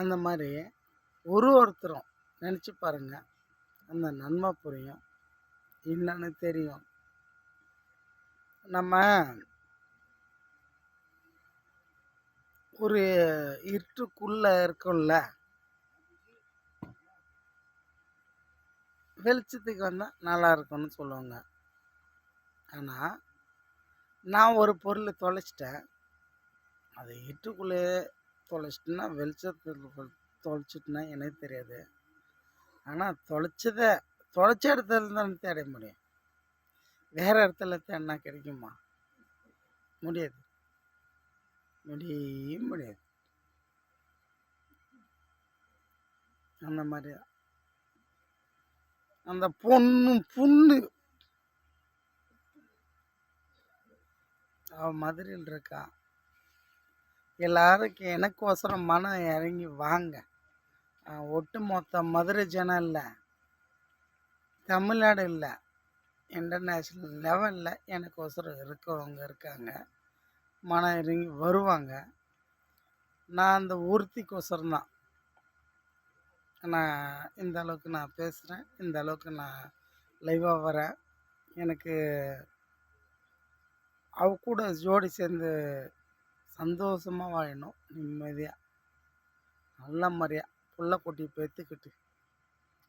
அந்த மாதிரி ஒருத்தரும் நினச்சி பாருங்க, அந்த நன்மை புரியும், என்னன்னு தெரியும். நம்ம ஒரு இருட்டுக்குள்ளே இருக்கோம்ல, வெளிச்சத்துக்கு வந்தால் நல்லா இருக்கும்னு சொல்லுவாங்க. ஆனால் நான் ஒரு பொருளை தொலைச்சிட்டேன், அதை இருட்டுக்குள்ளேயே தொலைச்சிட்டேன்னா வெளிச்சத்தில் தொலைச்சிட்டுனா எனக்கு தெரியாது. ஆனால் தொலைச்ச இடத்துல தான் தேட முடியும். வேறு இடத்துல தேடினா கிடைக்குமா? முடியாது, முடியாது. அந்த மாதிரி தான் அந்த புண்ணு அவன் மதுரையில் இருக்கா. எல்லாருக்கும் எனக்கோசரம் மனம் இறங்கி வாங்க. ஒட்டு மொத்த மதுரை ஜனம் இல்லை, தமிழ்நாடு இல்லை, இன்டர்நேஷ்னல் லெவலில் எனக்கோசரம் இருக்கிறவங்க இருக்காங்க. மனம் இறங்கி வருவாங்க. நான் அந்த ஒருத்திக்கோசரம் தான் நான் இந்த அளவுக்கு நான் பேசுகிறேன், இந்த அளவுக்கு நான் லைவாக வரேன். எனக்கு அவ கூட ஜோடி சேர்ந்து சந்தோஷமாக வாழணும், நிம்மதியாக நல்ல மாதிரியாக புள்ள குட்டி பெற்றுக்கிட்டு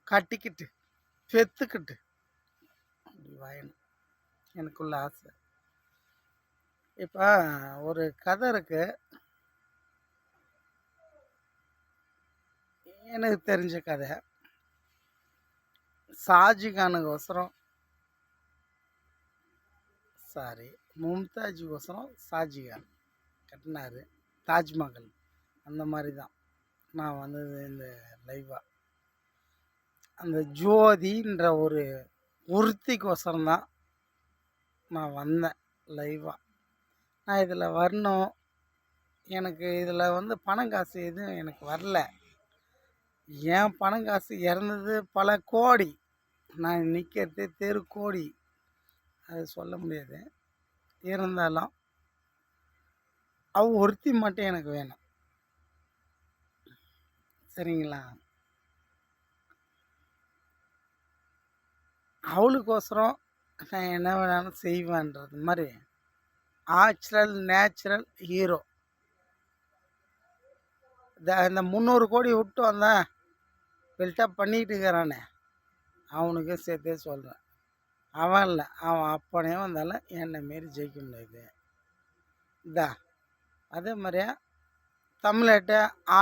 கட்டிக்கிட்டு பெற்றுக்கிட்டு அப்படி வாழணும் எனக்குள்ள ஆசை. இப்போ ஒரு கதை இருக்கு, எனக்கு தெரிஞ்ச கதை. ஷாஜிகானுக்கோசரம் மும்தாஜுக்கோசரம் ஷாஜிகான் கட்டினார் தாஜ்மஹால். அந்த மாதிரி தான் நான் வந்தது இந்த லைவாக. அந்த ஜோதின்ற ஒரு ஒருத்திக்கோசரம் தான் நான் வந்தேன் லைவாக. நான் இதில் வரணும், எனக்கு இதில் பணம் காசு எதுவும் எனக்கு வரல. ஏன் பணம் காசு இறந்தது பல கோடி, நான் நிற்கிறது தெரு கோடி, அது சொல்ல முடியாது. இருந்தாலும் ஒருத்தி மட்டும் எனக்கு வேணும், சரிங்களா? அவளுக்கோசரம் நான் என்ன வேணாலும் செய்வேன்றது மாதிரி நேச்சுரல் ஹீரோ. இந்த 300 கோடி விட்டு வந்தேன் பில்டப் பண்ணிக்கிட்டு இருக்கிறானே, அவனுக்கு சேர்த்தே சொல்கிறேன். அவன் இல்லை, அவன் அப்பனே வந்தாலும் என்னை மாரி ஜெயிக்க முடியாது. அதே மாதிரியா தமிழ்நாட்டை